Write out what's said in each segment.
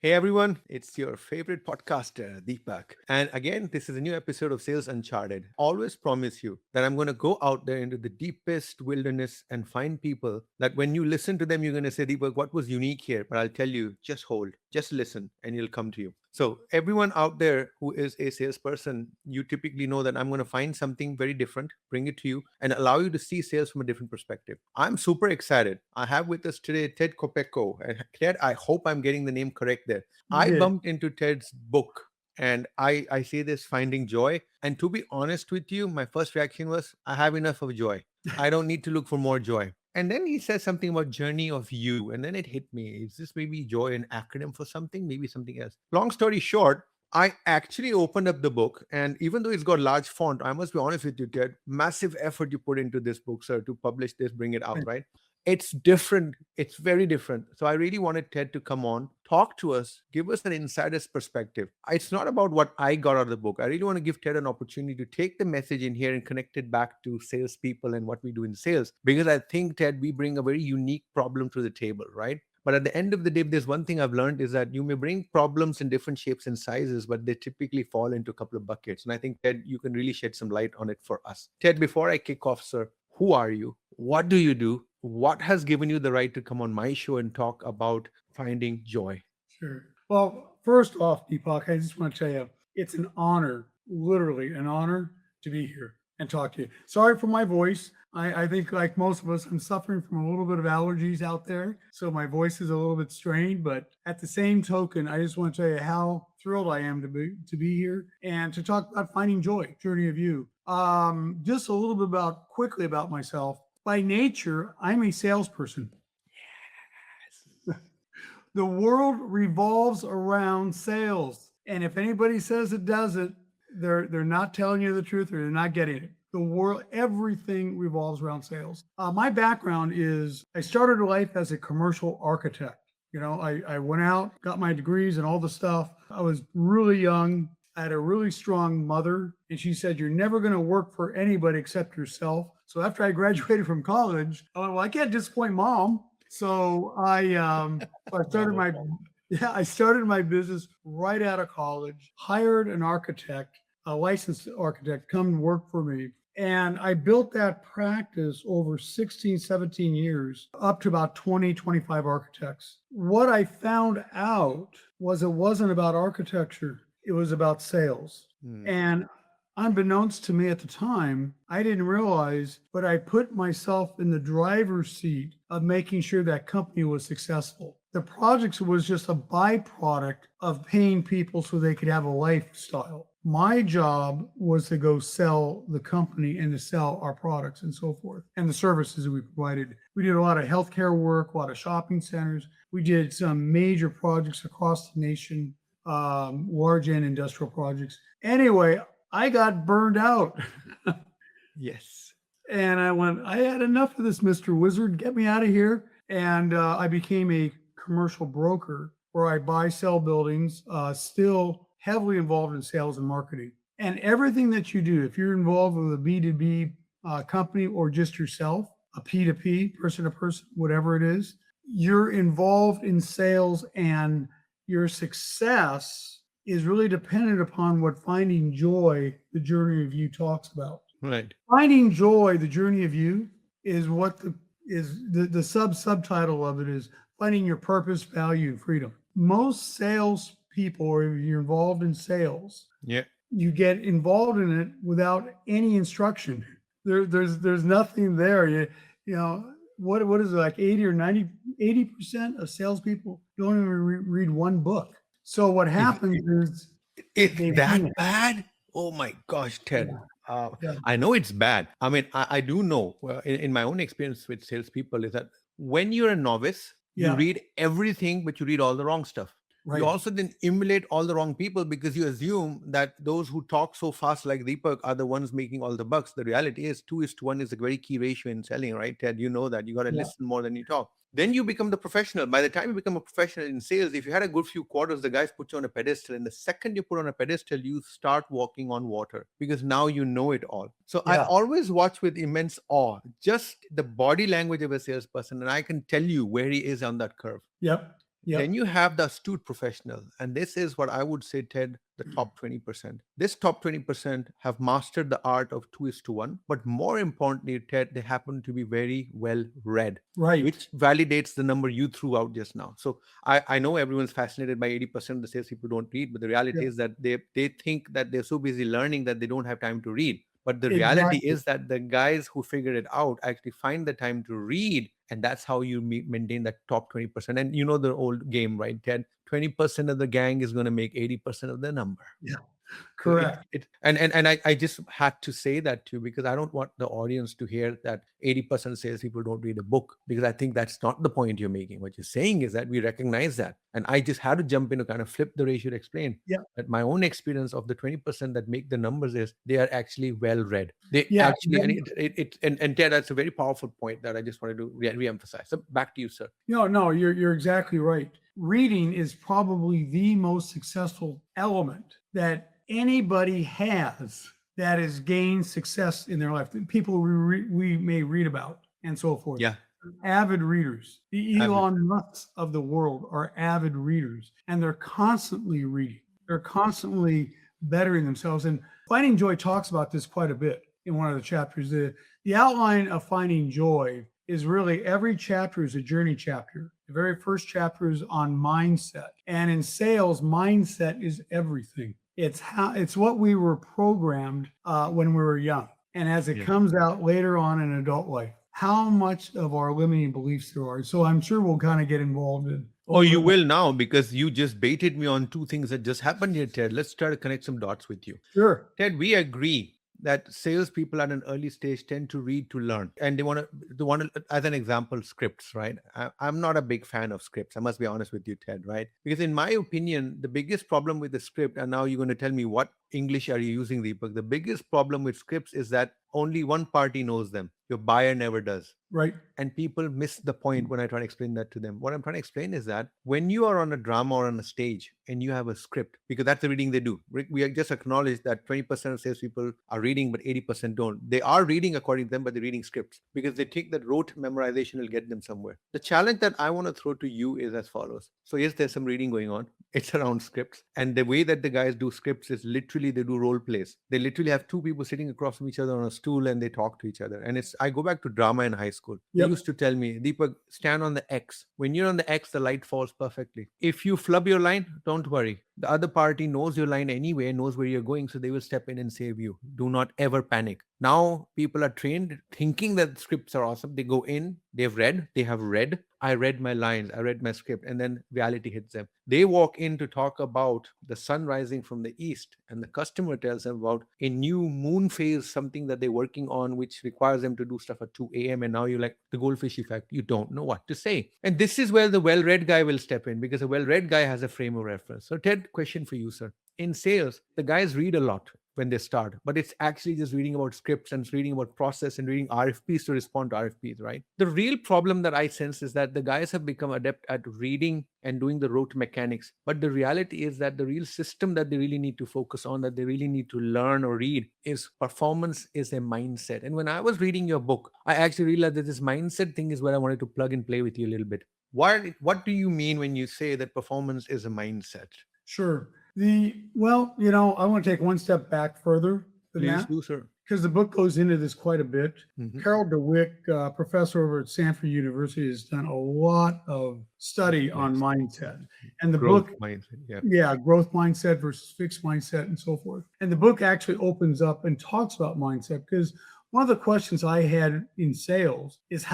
Hey everyone, it's your favorite podcaster, Deepak. And again, this is a new episode of Sales Uncharted. Always promise you that I'm going to go out there into the deepest wilderness and find people that when you listen to them, you're going to say, Deepak, what was unique here? But I'll tell you, just hold, just listen, and it'll come to you. So, everyone out there who is a salesperson, you typically know that I'm going to find something very different, bring it to you, and allow you to see sales from a different perspective. I'm super excited. I have with us today Ted Kopecko. And Ted, I hope I'm getting the name correct there. You I did. bumped into Ted's book and I say this finding joy. And to be honest with you, my first reaction was, I have enough of joy. I don't need to look for more joy. And then he says something about journey of you. And then it hit me. Is this maybe joy an acronym for something? Maybe something else. Long story short, I actually opened up the book, and even though it's got large font, I must be honest with you, Ted, massive effort you put into this book, sir, to publish this, bring it out, right? It's different. It's very different. So I really wanted Ted to come on, talk to us, give us an insider's perspective. It's not about what I got out of the book. I really want to give Ted an opportunity to take the message in here and connect it back to salespeople and what we do in sales. Because I think, Ted, we bring a very unique problem to the table, right? But at the end of the day, if there's one thing I've learned is that you may bring problems in different shapes and sizes, but they typically fall into a couple of buckets. And I think, Ted, you can really shed some light on it for us. Ted, before I kick off, sir, who are you? What do you do? What has given you the right to come on my show and talk about finding joy? Sure. Well, first off, Deepak, I just want to tell you, it's an honor, literally an honor to be here and talk to you. Sorry for my voice. I think, like most of us, I'm suffering from a little bit of allergies out there. So my voice is a little bit strained. But at the same token, I just want to tell you how thrilled I am to be here and to talk about finding joy, journey of you. Just a little bit quickly about myself. By nature, I'm a salesperson. The world revolves around sales. And if anybody says it doesn't, they're not telling you the truth or they're not getting it. The world, everything revolves around sales. My background is I started life as a commercial architect. I went out, got my degrees and all the stuff. I was really young. I had a really strong mother, and she said, "You're never going to work for anybody except yourself." So after I graduated from college, I went, "Well, I can't disappoint mom." So I started Wow. my I started my business right out of college, hired an architect, a licensed architect, come and work for me. And I built that practice over 16, 17 years, up to about 20, 25 architects. What I found out was it wasn't about architecture, it was about sales. Hmm. And unbeknownst to me at the time, I didn't realize, but I put myself in the driver's seat of making sure that company was successful. The projects was just a byproduct of paying people so they could have a lifestyle. My job was to go sell the company and to sell our products and so forth and the services that we provided. We did a lot of healthcare work, a lot of shopping centers. We did some major projects across the nation, large and industrial projects. Anyway, I got burned out. Yes. And I went, I had enough of this, Mr. Wizard. Get me out of here. And I became a commercial broker where I buy, sell buildings, still heavily involved in sales and marketing. And everything that you do, if you're involved with a B2B company or just yourself, a P2P, person to person, whatever it is, you're involved in sales and your success is really dependent upon what finding joy, the journey of you talks about. Right. Finding joy, the journey of you, is what the subtitle of it is finding your purpose, value, and freedom. Most sales people, or if you're involved in sales, Yeah. you get involved in it without any instruction. There's nothing there. What is it, like 80 or 80% of salespeople don't even read one book. So what Is, happens is it's they that panic. bad? Oh my gosh, Ted. Yeah, yeah, I know it's bad. I mean, I do know, well, in my own experience with salespeople, is that when you're a novice, you yeah, read everything, but you read all the wrong stuff. You right. also then emulate all the wrong people because you assume that those who talk so fast like Deepak are the ones making all the bucks. The reality is 2:1 is a very key ratio in selling, right, Ted? You know that you got to Yeah, listen more than you talk. Then you become the professional. By the time you become a professional in sales, if you had a good few quarters, the guys put you on a pedestal. And the second you put on a pedestal, you start walking on water because now you know it all. So I yeah, always watch with immense awe just the body language of a salesperson, and I can tell you where he is on that curve. yep. Then Yep. you have the astute professional. And this is what I would say, Ted, the top 20%. This top 20% have mastered the art of 2:1. But more importantly, Ted, they happen to be very well read, Right. which validates the number you threw out just now. So I know everyone's fascinated by 80% of the salespeople don't read, but the reality Yeah. is that they think that they're so busy learning that they don't have time to read. But the reality Exactly. is that the guys who figure it out actually find the time to read. And that's how you maintain that top 20%. And you know the old game, right, Ted? 20% of the gang is going to make 80% of the number. Yeah. So Correct. I just had to say that too, because I don't want the audience to hear that 80% of salespeople don't read a book, because I think that's not the point you're making. What you're saying is that we recognize that. And I just had to jump in to kind of flip the ratio to explain Yeah. that my own experience of the 20% that make the numbers is they are actually well read. They Yeah. actually, and Ted, that's a very powerful point that I just wanted to re-emphasize. So back to you, sir. No, you're exactly right. Reading is probably the most successful element that anybody has that has gained success in their life. People we may read about and so forth. Yeah. Avid readers. The Avid. Elon Musks of the world are avid readers, and they're constantly reading. They're constantly bettering themselves. And Finding Joy talks about this quite a bit in one of the chapters. The outline of Finding Joy is really every chapter is a journey chapter. The very first chapter is on mindset. And in sales, mindset is everything. It's what we were programmed when we were young. And as it comes out later on in adult life, how much of our limiting beliefs there are. So I'm sure we'll kind of get involved in. Oh, you will now, because you just baited me on two things that just happened here, Ted. Let's try to connect some dots with you. Sure. Ted, we agree that salespeople at an early stage tend to read to learn, and they want to, as an example, scripts, right? I'm not a big fan of scripts. I must be honest with you, Ted, right? Because in my opinion, the biggest problem with the script, and now you're going to tell me what English are you using, Deepak? The biggest problem with scripts is that only one party knows them. Your buyer never does. Right. And people miss the point when I try to explain that to them. What I'm trying to explain is that when you are on a drama or on a stage and you have a script, because that's the reading they do. We just acknowledge that 20% of salespeople are reading, but 80% don't. They are reading according to them, but they're reading scripts because they think that rote memorization will get them somewhere. The challenge that I want to throw to you is as follows. So yes, there's some reading going on. It's around scripts. And the way that the guys do scripts is literally they do role plays. They literally have two people sitting across from each other on a stool and they talk to each other. And I go back to drama in high school. They Yep. used to tell me, Deepak, stand on the X. When you're on the X, the light falls perfectly. If you flub your line, don't worry. The other party knows your line anyway, knows where you're going, so they will step in and save you. Do not ever panic. Now people are trained thinking that scripts are awesome. They go in, they have read. I read my lines, I read my script, and then reality hits them. They walk in to talk about the sun rising from the east, and the customer tells them about a new moon phase, something that they're working on, which requires them to do stuff at 2 a.m. And now you're like the goldfish effect. You don't know what to say. And this is where the well-read guy will step in, because a well-read guy has a frame of reference. So Ted, question for you, sir. In sales, the guys read a lot when they start, but it's actually just reading about scripts and reading about process and reading RFPs to respond to RFPs, right? The real problem that I sense is that the guys have become adept at reading and doing the rote mechanics. But the reality is that the real system that they really need to focus on, that they really need to learn or read, is performance is a mindset. And when I was reading your book, I actually realized that this mindset thing is where I wanted to plug and play with you a little bit. What do you mean when you say that performance is a mindset? Sure. I want to take one step back further than Please that, do, sir. because the book goes into this quite a bit. Mhm. Carol DeWick, professor over at Stanford University, has done a lot of study on mindset. And the Growth book, mindset, growth mindset versus fixed mindset and so forth. And the book actually opens up and talks about mindset, because one of the questions I had in sales is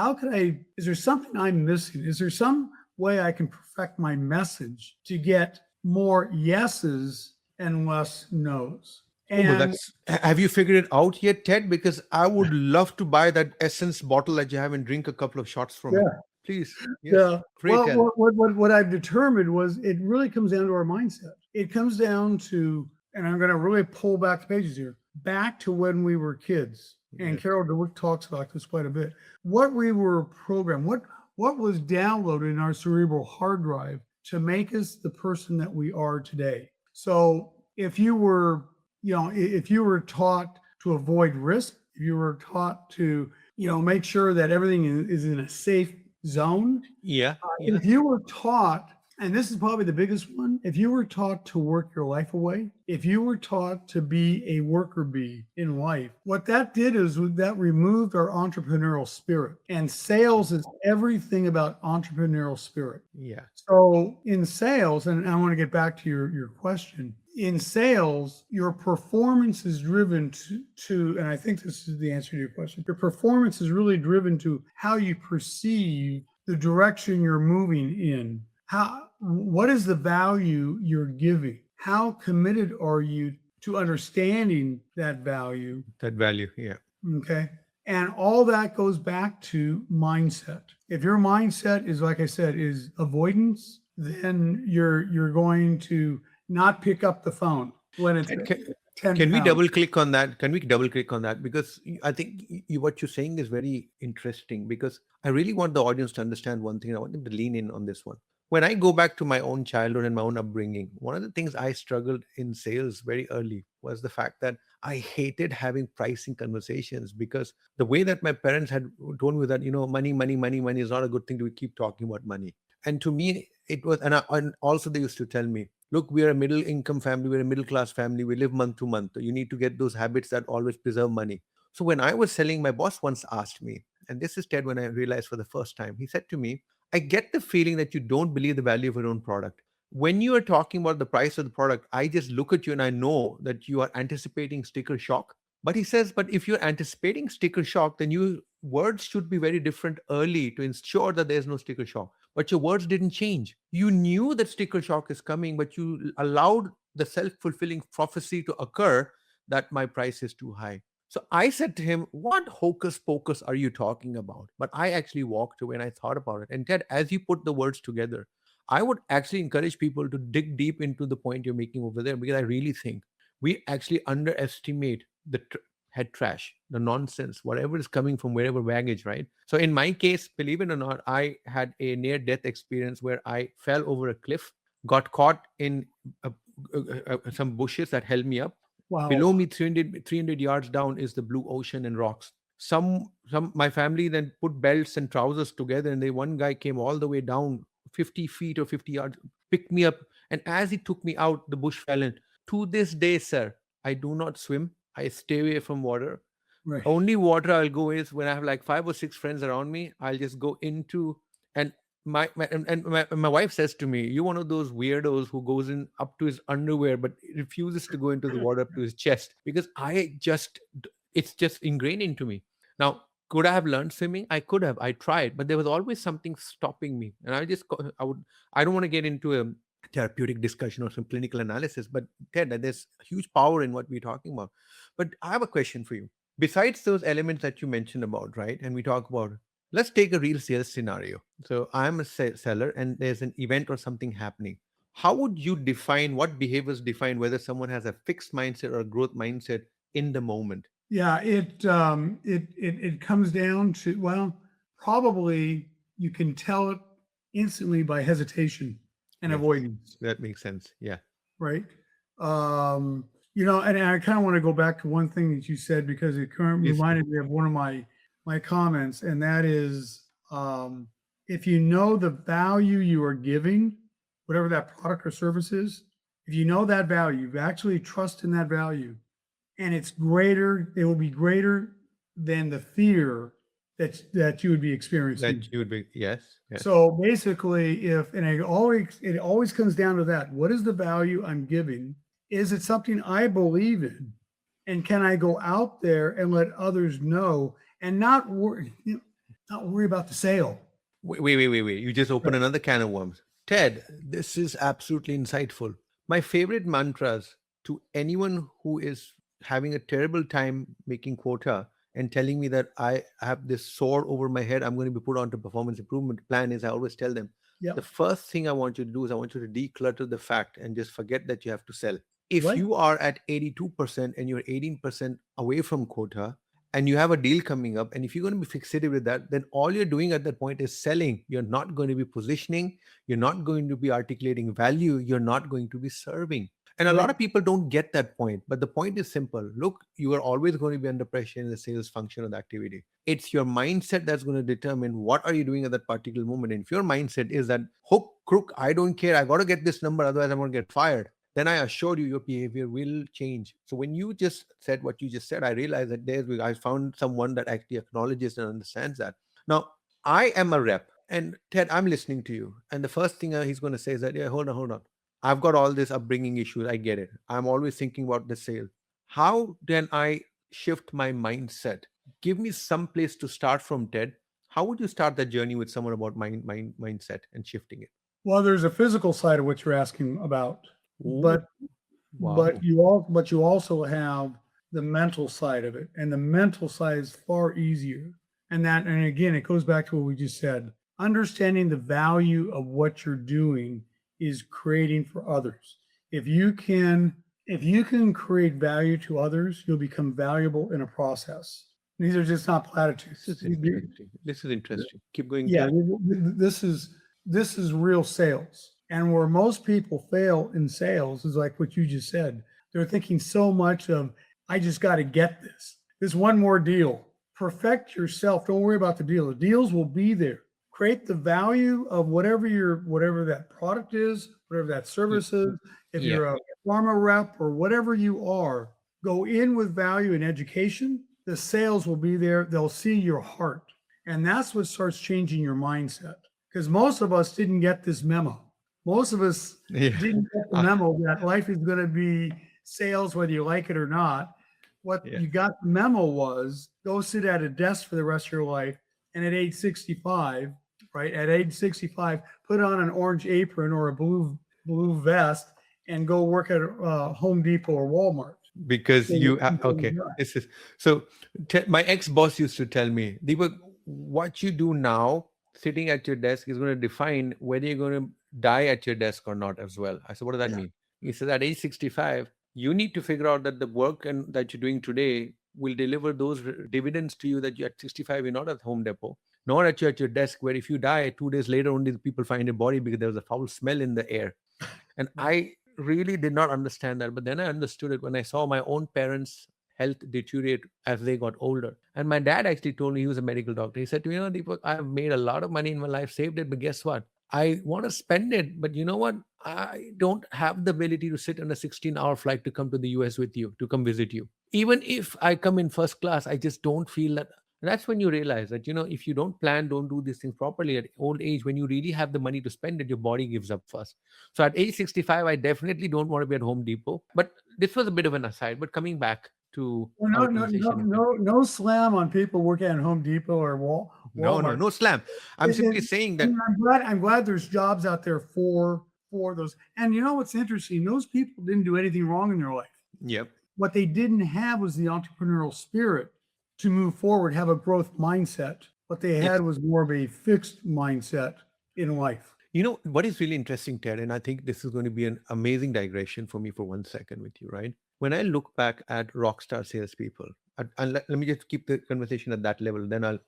is there something I'm missing? Is there some way I can perfect my message to get more yeses and less nos? And Have you figured it out yet, Ted? Because I would love to buy that essence bottle that you have and drink a couple of shots from it. Please. Yes. yeah, Great, Ted. what I've determined was it really comes down to our mindset. It comes down to, and I'm going to really pull back the pages here, back to when we were kids. And Yes. Carol DeWick talks about this quite a bit. What we were programmed, what was downloaded in our cerebral hard drive to make us the person that we are today. So if you were taught to avoid risk, if you were taught to, make sure that everything is in a safe zone, Yeah. if you were taught And this is probably the biggest one. If you were taught to work your life away, if you were taught to be a worker bee in life, what that did is that removed our entrepreneurial spirit. And sales is everything about entrepreneurial spirit. Yeah. So in sales, and I want to get back to your question. In sales, your performance is driven and I think this is the answer to your question. Your performance is really driven to how you perceive the direction you're moving in. What is the value you're giving? How committed are you to understanding that value? That value. Yeah. Okay. And all that goes back to mindset. If your mindset is, like I said, is avoidance, then you're going to not pick up the phone when it's And 10 can we pounds. double click on that? Can we double click on that? Because I think what you're saying is very interesting, because I really want the audience to understand one thing. I want them to lean in on this one. When I go back to my own childhood and my own upbringing, one of the things I struggled in sales very early was the fact that I hated having pricing conversations, because the way that my parents had told me that, money, money, money, money is not a good thing to keep talking about money. And to me, it was, and also they used to tell me, look, we are a middle income family, we're a middle class family, we live month to month. You need to get those habits that always preserve money. So when I was selling, my boss once asked me, and this is Ted, when I realized for the first time, he said to me, I get the feeling that you don't believe the value of your own product. When you are talking about the price of the product, I just look at you and I know that you are anticipating sticker shock. But he says, but if you're anticipating sticker shock, then your words should be very different early to ensure that there's no sticker shock. But your words didn't change. You knew that sticker shock is coming, but you allowed the self-fulfilling prophecy to occur that my price is too high. So I said to him, what hocus pocus are you talking about? But I actually walked away and I thought about it. And Ted, as you put the words together, I would actually encourage people to dig deep into the point you're making over there, because I really think we actually underestimate the head trash, the nonsense, whatever is coming from wherever baggage, right? So in my case, believe it or not, I had a near death experience where I fell over a cliff, got caught in some bushes that held me up. Wow. Below me, 300 yards down, is the blue ocean and rocks. My family then put belts and trousers together, and one guy came all the way down 50 feet or 50 yards, picked me up, and as he took me out, the bush fell in. To this day, sir, I do not swim. I stay away from water. Right. Only water I'll go is when I have like 5 or 6 friends around me. I'll just go into, and my wife says to me, "You're one of those weirdos who goes in up to his underwear but refuses to go into the water up to his chest," because it's just ingrained into me. Now, could I have learned swimming? I could have. I tried, but there was always something stopping me, and I don't want to get into a therapeutic discussion or some clinical analysis, but Ted, there's huge power in what we're talking about. But I have a question for you. Besides those elements that you mentioned about, right? And we talk about, let's take a real sales scenario. So I'm a seller and there's an event or something happening. How would you define, what behaviors define whether someone has a fixed mindset or a growth mindset in the moment? Yeah, it comes down to, well, probably you can tell it instantly by hesitation and Yes, avoidance, that makes sense. Yeah. right? And I kind of want to go back to one thing that you said, because it currently Yes. reminded me of one of my comments, and that is, if you know the value you are giving, whatever that product or service is, if you know that value, you actually trust in that value, and it will be greater than the fear that you would be experiencing. That you would be, yes, yes. So basically, it always comes down to that. What is the value I'm giving? Is it something I believe in? And can I go out there and let others know and not worry about the sale? Wait. You just opened another can of worms. Ted, this is absolutely insightful. My favorite mantras to anyone who is having a terrible time making quota and telling me that I have this sore over my head, I'm going to be put onto performance improvement plan, is I always tell them, Yeah. the first thing I want you to do is I want you to declutter the fact and just forget that you have to sell. If Right. you are at 82% and you're 18% away from quota, and you have a deal coming up, and if you're going to be fixated with that, then all you're doing at that point is selling. You're not going to be positioning, you're not going to be articulating value, you're not going to be serving. And a lot Right. of people don't get that point. But the point is simple. Look, you are always going to be under pressure in the sales function of the activity. It's your mindset that's going to determine what are you doing at that particular moment. And if your mindset is that hook, crook, I don't care, I got to get this number, otherwise I'm going to get fired, then I assure you your behavior will change. So when you just said what you just said, I realized that I found someone that actually acknowledges and understands that. Now, I am a rep. And Ted, I'm listening to you. And the first thing he's going to say is that, yeah, hold on, hold on. I've got all this upbringing issues. I get it. I'm always thinking about the sale. How can I shift my mindset? Give me some place to start from, Ted. How would you start that journey with someone about mindset and shifting it? Well, there's a physical side of what you're asking about, Oh, but wow. you also have the mental side of it, and the mental side is far easier. And again, it goes back to what we just said. Understanding the value of what you're doing is creating for others. If you can if you can create value to others, you'll become valuable in a process. These are just not This platitudes. is interesting. This is interesting. Keep going, Yeah, Ted. this is real sales. And where most people fail in sales is like what you just said. They're thinking so much of I just got to get this one more deal. Perfect yourself. Don't worry about the deal. The deals will be there. Create the value of whatever that product is, whatever that Y- service is. If Yeah. you're a pharma rep or whatever you are, go in with value and education. The sales will be there. They'll see your heart. And that's what starts changing your mindset. Because most of us didn't get this memo. Most of us Yeah. didn't get the Ah, memo that life is going to be sales, whether you like it or not. What yeah. you got the memo was go sit at a desk for the rest of your life. And at age 65, right? At age 65, put on an orange apron or a blue vest and go work at Home Depot or Walmart. Because okay, this is so. My ex-boss used to tell me, Deepak, what you do now sitting at your desk is going to define whether you're going to die at your desk or not as well. I said, what does that Yeah. mean? He said, at age 65 you need to figure out that the work and that you're doing today will deliver those dividends to you, that you at 65 you're not at Home Depot, nor at your desk, where if you die 2 days later only the people find your body because there was a foul smell in the air. And I really did not understand that. But then I understood it when I saw my own parents' health deteriorate as they got older. And my dad actually told me, he was a medical doctor. He said to me, Deepak, I've made a lot of money in my life, saved it, but guess what? I want to spend it, but you know what? I don't have the ability to sit on a 16-hour flight to come to the US with you, to come visit you. Even if I come in first class, I just don't feel that. That's when you realize that, if you don't plan, don't do these things properly at old age, when you really have the money to spend it, your body gives up first. So at age 65, I definitely don't want to be at Home Depot. But this was a bit of an aside. But coming back to Well, our no, no, conversation, no, no, no slam on people working at Home Depot or no, no, Walmart. no slam. I'm simply saying that. I'm glad there's jobs out there for those. And you know what's interesting? Those people didn't do anything wrong in their life. Yep. What they didn't have was the entrepreneurial spirit to move forward, have a growth mindset. What they Yes. had was more of a fixed mindset in life. What is really interesting, Ted, and I think this is going to be an amazing digression for me for 1 second with you, right? When I look back at rockstar salespeople, and let me just keep the conversation at that level, then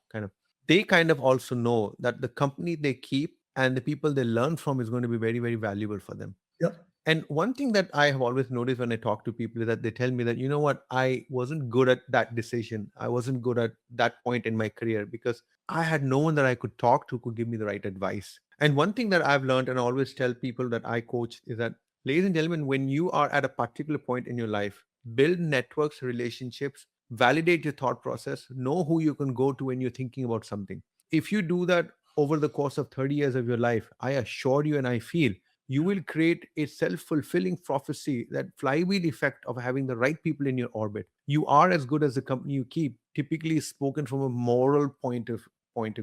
they kind of also know that the company they keep and the people they learn from is going to be very, very valuable for them. Yep. And one thing that I have always noticed when I talk to people is that they tell me that, you know what, I wasn't good at that decision. I wasn't good at that point in my career because I had no one that I could talk to, could give me the right advice. And one thing that I've learned, and I always tell people that I coach, is that, ladies and gentlemen, when you are at a particular point in your life, build networks, relationships, validate your thought process, know who you can go to when you're thinking about something. If you do that over the course of 30 years of your life, I assure you and I feel you will create a self-fulfilling prophecy, that flywheel effect of having the right people in your orbit. You are as good as the company you keep, typically spoken from a moral point of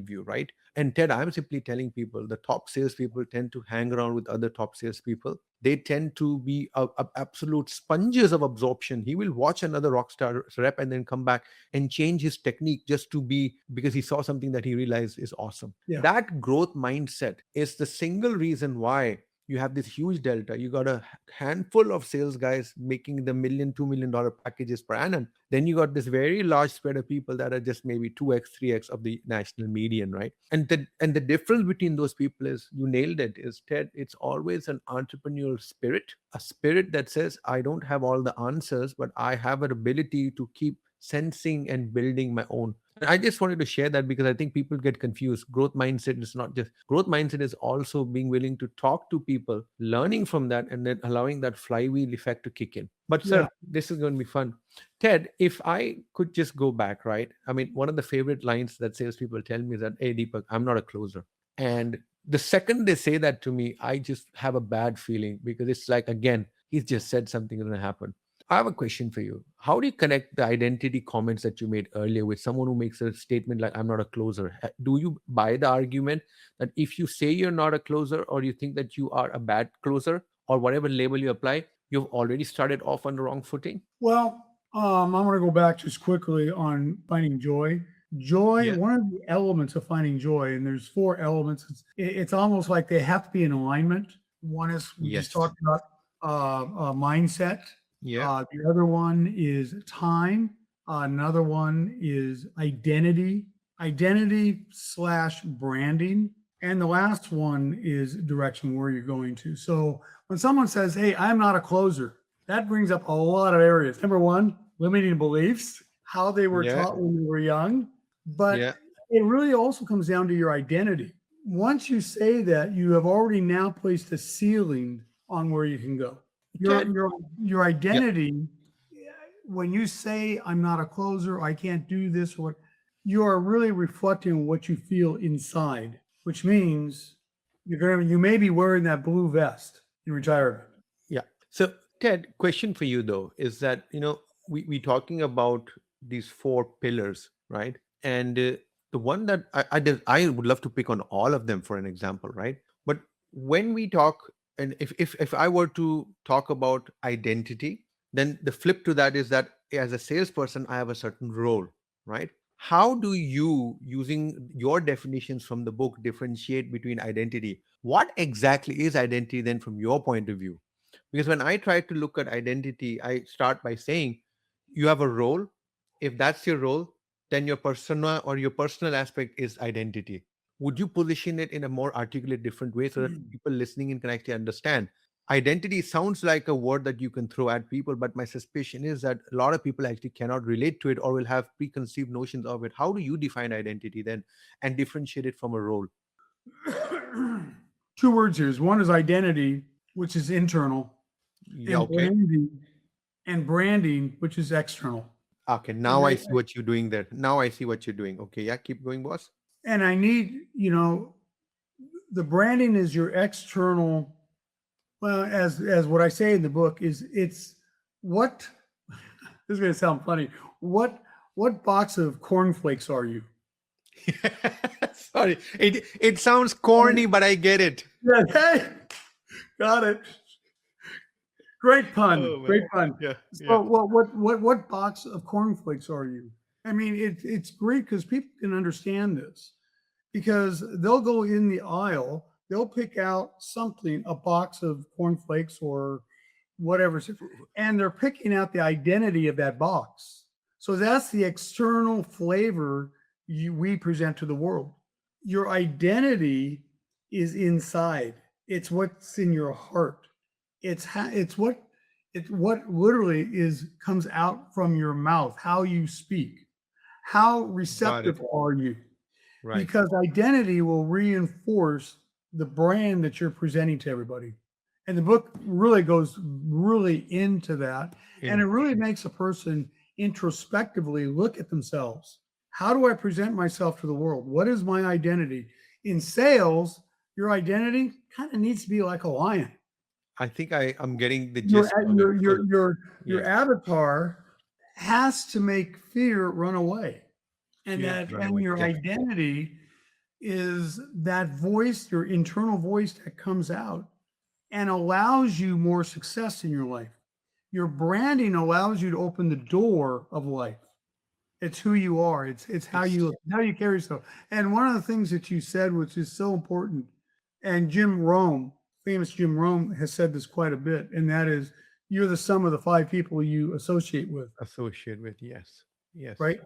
view, right? And Ted, I'm simply telling people the top salespeople tend to hang around with other top salespeople. They tend to be absolute sponges of absorption. He will watch another rock star rep and then come back and change his technique just to be, because he saw something that he realized is awesome. Yeah. That growth mindset is the single reason why you have this huge delta. You got a handful of sales guys making the $1 million, $2 million packages per annum. Then you got this very large spread of people that are just maybe 2x, 3x of the national median, right? And the difference between those people is, you nailed it, is Ted, it's always an entrepreneurial spirit, a spirit that says, I don't have all the answers, but I have an ability to keep sensing and building my own. And I just wanted to share that because I think people get confused. Growth mindset is not just growth mindset, is also being willing to talk to people, learning from that, and then allowing that flywheel effect to kick in. But Yeah. sir, this is going to be fun. Ted, if I could just go back, right? I mean, one of the favorite lines that salespeople tell me is that, hey, Deepak, I'm not a closer. And the second they say that to me, I just have a bad feeling because it's like, again, he's just said something going to happen. I have a question for you. How do you connect the identity comments that you made earlier with someone who makes a statement like, I'm not a closer? Do you buy the argument that if you say you're not a closer, or you think that you are a bad closer, or whatever label you apply, you've already started off on the wrong footing? Well, I'm going to go back just quickly on finding joy. Joy, Yeah. one of the elements of finding joy, and there's four elements. It's almost like they have to be in alignment. One is, we just Yes. talked about mindset. Yeah. The other one is time. Another one is identity slash branding. And the last one is direction, where you're going to. So when someone says, hey, I'm not a closer, that brings up a lot of areas. Number one, limiting beliefs, how they were Yeah. taught when they were young. But Yeah. it really also comes down to your identity. Once you say that, you have already now placed a ceiling on where you can go. Your Ted. your your Yeah. identity, when you say I'm not a closer, I can't do this, or what, you are really reflecting what you feel inside, which means you may be wearing that blue vest in retirement. Yeah. So, Ted, question for you though is that, we talking about these four pillars, right? And the one that I would love to pick on all of them for an example, right? But when we talk, and if I were to talk about identity, then the flip to that is that as a salesperson, I have a certain role, right? How do you, using your definitions from the book, differentiate between identity? What exactly is identity then from your point of view? Because when I try to look at identity, I start by saying you have a role. If that's your role, then your persona or your personal aspect is identity. Would you position it in a more articulate, different way so that people listening in can actually understand? Identity sounds like a word that you can throw at people, but my suspicion is that a lot of people actually cannot relate to it or will have preconceived notions of it. How do you define identity then and differentiate it from a role? Two words here. One is identity, which is internal, Yeah, and okay. branding, which is external. Okay, And now I I see what you're doing there. Now I see what you're doing. Okay, yeah, keep going, boss. and I need, the branding is your external. Well, as what I say in the book is, it's what this is going to sound funny. What box of cornflakes are you? Sorry, it sounds corny, but I get it. Yeah, hey, got it. Great pun. Oh Great man, pun. yeah, yeah, So what box of cornflakes are you? I mean, it's great because people can understand this, because they'll go in the aisle, they'll pick out something, a box of cornflakes or whatever, and they're picking out the identity of that box. So that's the external flavor we present to the world. Your identity is inside. It's what's in your heart. It's what literally is comes out from your mouth, how you speak. How got it. receptive are you? Right. Because identity will reinforce the brand that you're presenting to everybody. And the book really goes really into that. And it In really makes a person introspectively look at themselves. How do I present myself to the world? What is my identity? In sales, your identity kind of needs to be like a lion. I think I'm getting the Your gist of it. your So your your your yes, avatar has to make fear run away. And fear that run and away. your Yes, identity is that voice, your internal voice that comes out and allows you more success in your life. Your branding allows you to open the door of life. It's who you are. It's it's how you carry yourself. And one of the things that you said, which is so important, and Jim Rome. famous Jim Rome has said this quite a bit, and that is you're the sum of the five people you associate with, Associate with, yes. Yes. right?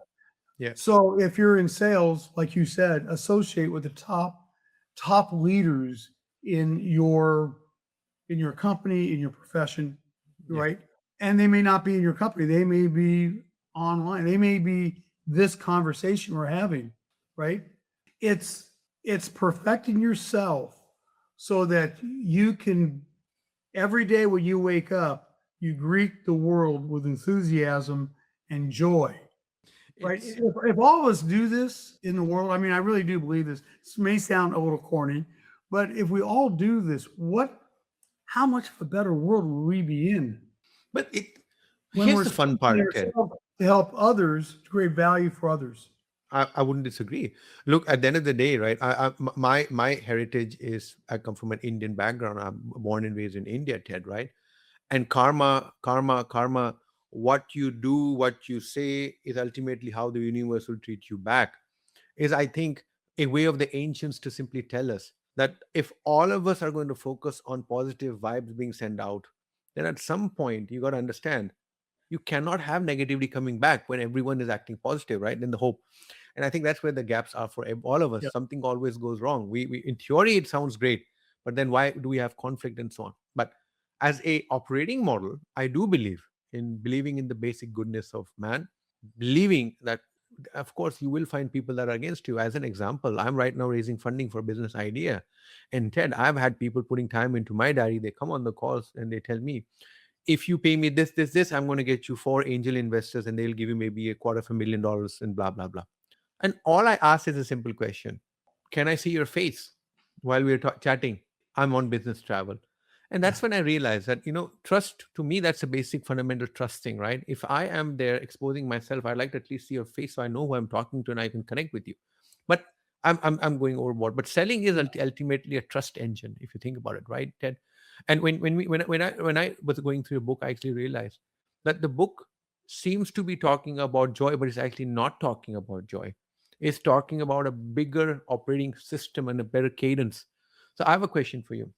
Yeah. So if you're in sales, like you said, associate with the top leaders in your company, in your profession, Yeah. right? And they may not be in your company. They may be online. They may be this conversation we're having, right? It's it's perfecting yourself so that you can every day when you wake up, you greet the world with enthusiasm and joy, right? It's If all of us do this in the world, I mean, I really do believe this. This may sound a little corny, but if we all do this, how much of a better world will we be in but it when here's we're the fun spending part, Ted. ourselves to help others to create value for others? I wouldn't disagree. Look, at the end of the day, right? My heritage is I come from an Indian background. I'm born and raised in India, Ted, right? And karma, what you do, what you say is ultimately how the universe will treat you back. Is, I think, a way of the ancients to simply tell us that if all of us are going to focus on positive vibes being sent out, then at some point you got to understand you cannot have negativity coming back when everyone is acting positive, right? In the hope. And I think that's where the gaps are for all of us. Yeah. Something always goes wrong. We in theory it sounds great, but then why do we have conflict and so on? But as a operating model, I do believing in the basic goodness of man, believing that of course you will find people that are against you. As an example, I'm right now raising funding for a business idea, and Ted, I've had people putting time into my diary. They come on the calls and they tell me, if you pay me this, I'm going to get you four angel investors and they'll give you maybe $250,000 and blah blah blah. And all I ask is a simple question: can I see your face while we're chatting? I'm on business travel. And that's when I realized that, trust to me, that's a basic fundamental trust thing, right? If I am there exposing myself, I'd like to at least see your face so I know who I'm talking to and I can connect with you. But I'm going overboard. But selling is ultimately a trust engine, if you think about it, right, Ted? And when I was going through a book, I actually realized that the book seems to be talking about joy, but it's actually not talking about joy. It's talking about a bigger operating system and a better cadence. So I have a question for you.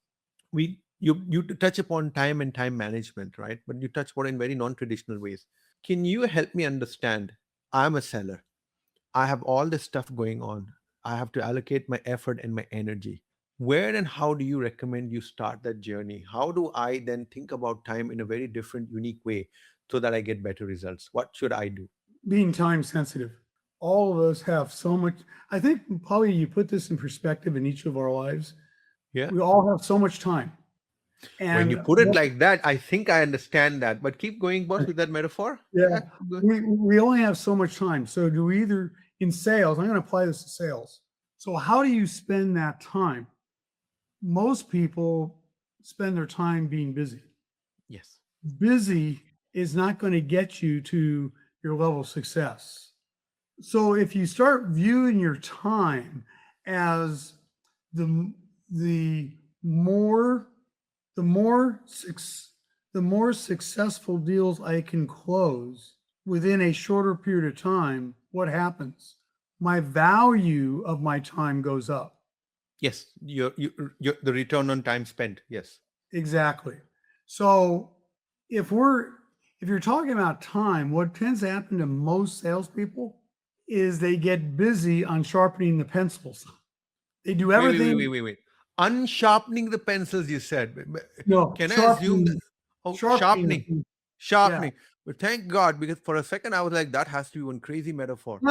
You touch upon time and time management, right? But you touch upon it in very non-traditional ways. Can you help me understand? I'm a seller. I have all this stuff going on. I have to allocate my effort and my energy. Where and how do you recommend you start that journey? How do I then think about time in a very different, unique way so that I get better results? What should I do? Being time sensitive. All of us have so much. I think probably you put this in perspective in each of our lives. Yeah. We all have so much time. When you And put it like that, I think I understand that. But keep going, boss, with that metaphor. yeah, Yeah, keep going. we only have so much time. So do we either in sales, I'm going to apply this to sales. So how do you spend that time? Most people spend their time being busy. Yes. Busy is not going to get you to your level of success. So if you start viewing your time as the the more the more the more successful deals I can close within a shorter period of time, what happens? My value of my time goes up. Yes. Your the return on time spent. Yes. Exactly. So if we're if you're talking about time, what tends to happen to most salespeople is they get busy on sharpening the pencils. They do everything. Wait. Unsharpening the pencils, you said. No, Can I assume that? sharpening, Oh, sharpening the sharpening. pencil. Yeah. Sharpening. But thank God, because for a second I was like, that has to be one crazy metaphor. To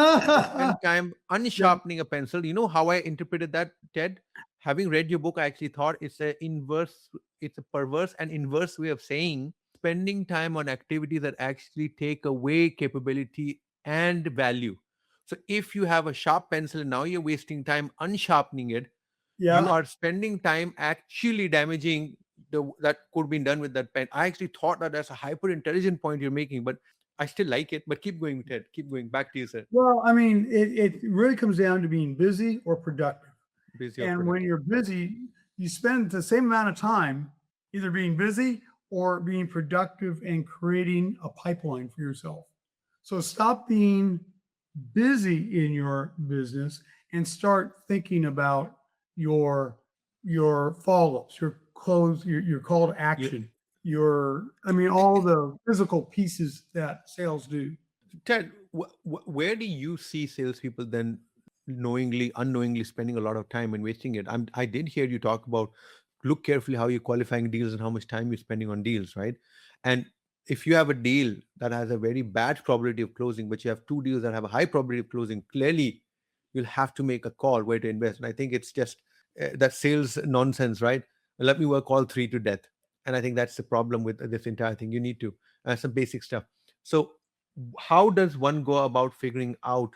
spend time Yeah. unsharpening a pencil. You know how I interpreted that, Ted? Having read your book, I actually thought it's a perverse and inverse way of saying spending time on activities that actually take away capability and value. So if you have a sharp pencil and now you're wasting time unsharpening it, you Yeah. are spending time actually damaging that could be done with that pen. I actually thought that that's a hyper intelligent point you're making, but I still like it. But keep going, Ted. Keep going. Back to you, sir. Well, I mean, it really comes down to being busy or productive. Busy or And when productive. you're busy, you spend the same amount of time either being busy or being productive and creating a pipeline for yourself. So stop being busy in your business and start thinking about your follow-ups, your close, your call to You, action, I mean, all the physical pieces that sales do. Ted, where do you see salespeople then knowingly, unknowingly spending a lot of time and wasting it? I did hear you talk about look carefully how you're qualifying deals and how much time you're spending on deals, right? And if you have a deal that has a very bad probability of closing, but you have two deals that have a high probability of closing, clearly you'll have to make a call where to invest. And I think it's just that sales nonsense, right? Let me work all three to death. And I think that's the problem with this entire thing. You need to some basic stuff. So how does one go about figuring out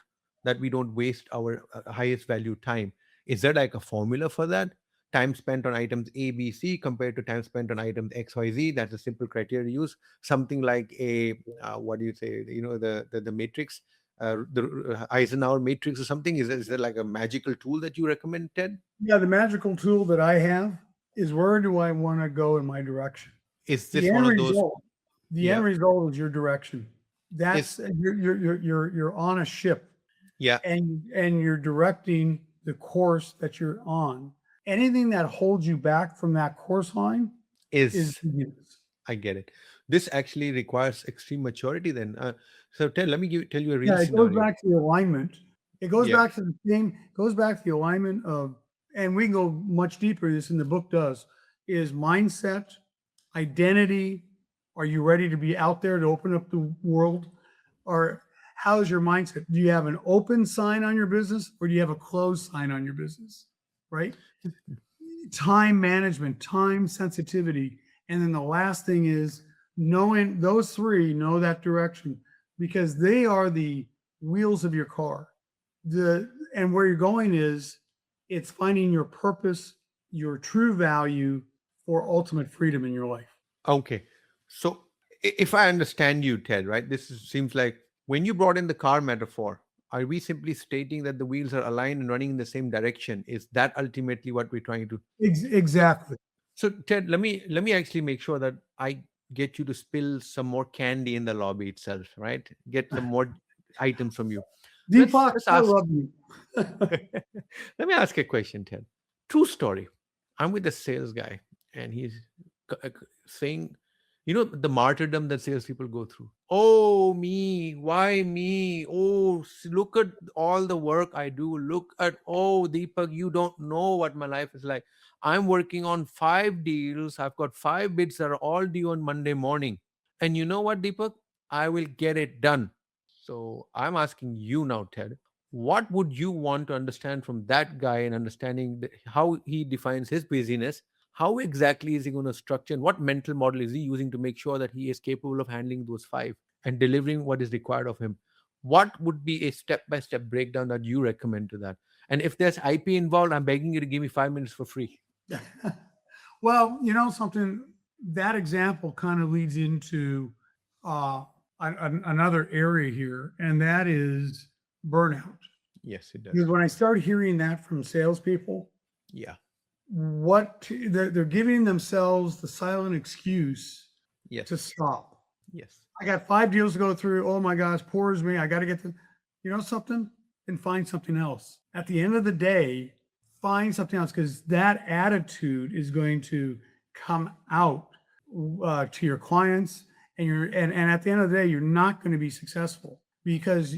that we don't waste our highest value time? Is there like a formula for that? Time spent on items A, B, C compared to time spent on items X, Y, Z. That's a simple criteria to use. Something like a what do you say? The matrix, the Eisenhower matrix or something. Is there like a magical tool that you recommend, Ted? Yeah, the magical tool that I have is, where do I want to go in my direction? Is The this end one of those? result, the Yeah. end result is your direction. Is That's you're on a ship, yeah. and you're directing the course that you're on. Anything that holds you back from that course line is Is news. I get it. This actually requires extreme maturity. Then, so let me tell you a real Yeah, it goes scenario. back to the alignment. It goes Yeah. back to the same, goes back to the alignment of, and we can go much deeper. This in the book does, is mindset, identity. Are you ready to be out there to open up the world? Or how's your mindset? Do you have an open sign on your business, or do you have a closed sign on your business? Right? Time management, time sensitivity. And then the last thing is knowing those three, know that direction, because they are the wheels of your car. And where you're going is, it's finding your purpose, your true value for ultimate freedom in your life. Okay. So if I understand you, Ted, right? Seems like when you brought in the car metaphor, are we simply stating that the wheels are aligned and running in the same direction? Is that ultimately what we're trying to? So, Exactly. so Ted, let me actually make sure that I get you to spill some more candy in the lobby itself, right? Get some more items from you. Deepak, Let's I ask. love you. Let me ask a question, Ted. True story. I'm with a sales guy, and he's saying, the martyrdom that salespeople go through. Oh, me. Why me? Oh, look at all the work I do. Look at, oh, Deepak, you don't know what my life is like. I'm working on 5 deals. I've got 5 bids that are all due on Monday morning. And you know what, Deepak? I will get it done. So I'm asking you now, Ted, what would you want to understand from that guy and understanding how he defines his busyness? How exactly is he going to structure, and what mental model is he using to make sure that he is capable of handling those 5 and delivering what is required of him? What would be a step-by-step breakdown that you recommend to that? And if there's IP involved, I'm begging you to give me 5 minutes for free. Well, something, that example kind of leads into uh, another area here, and that is burnout. Yes, it Because does. when I start hearing that from salespeople, Yeah. they're giving themselves the silent excuse to Yes. stop. Yes. I got 5 deals to go through. Oh my gosh, pours me. I got to get to, something, and find something else. At the end of the day, find something else, because that attitude is going to come out to your clients, and at the end of the day, you're not going to be successful, because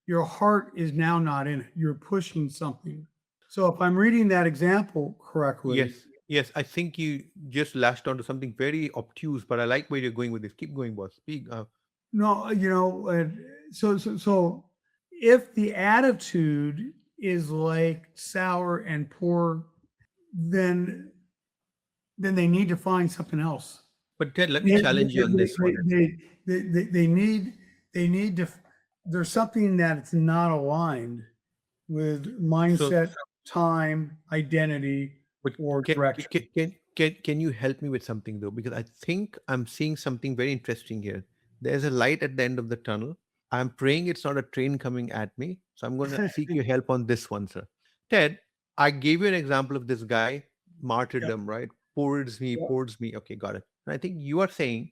your heart is now not in it. You're pushing something. So if I'm reading that example correctly, Yes. Yes. I think you just latched onto something very obtuse, but I like where you're going with this. Keep going, boss. Speak. no, so if the attitude is like sour and poor, then they need to find something else. But Ted, let me They challenge you on this one. they need to. There's something that's not aligned with So, mindset, time, identity, but or direction. can you help me with something though? Because I think I'm seeing something very interesting here. There's a light at the end of the tunnel. I'm praying it's not a train coming at me. So I'm going to seek your help on this one, sir. Ted, I gave you an example of this guy, Yeah, martyrdom, right? Pours me, yeah, pours me. Okay, got it. And I think you are saying,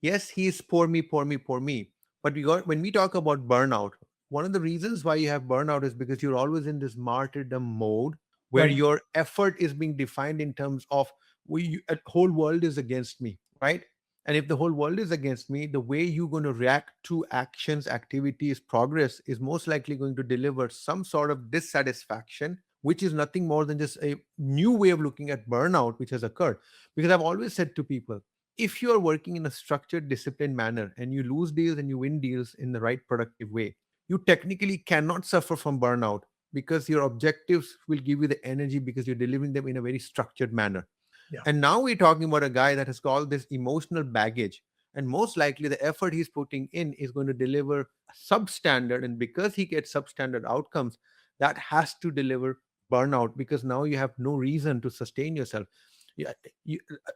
yes, he is pour me, pour me, pour me. But when we talk about burnout, one of the reasons why you have burnout is because you're always in this martyrdom mode where Right. your effort is being defined in terms of a whole world is against me, right? And if the whole world is against me, the way you're going to react to actions, activities, progress is most likely going to deliver some sort of dissatisfaction, which is nothing more than just a new way of looking at burnout, which has occurred. Because I've always said to people, if you are working in a structured, disciplined manner and you lose deals and you win deals in the right productive way, you technically cannot suffer from burnout because your objectives will give you the energy because you're delivering them in a very structured manner. Yeah. And now we're talking about a guy that has got all this emotional baggage. And most likely, the effort he's putting in is going to deliver substandard. And because he gets substandard outcomes, that has to deliver burnout because now you have no reason to sustain yourself. Yeah,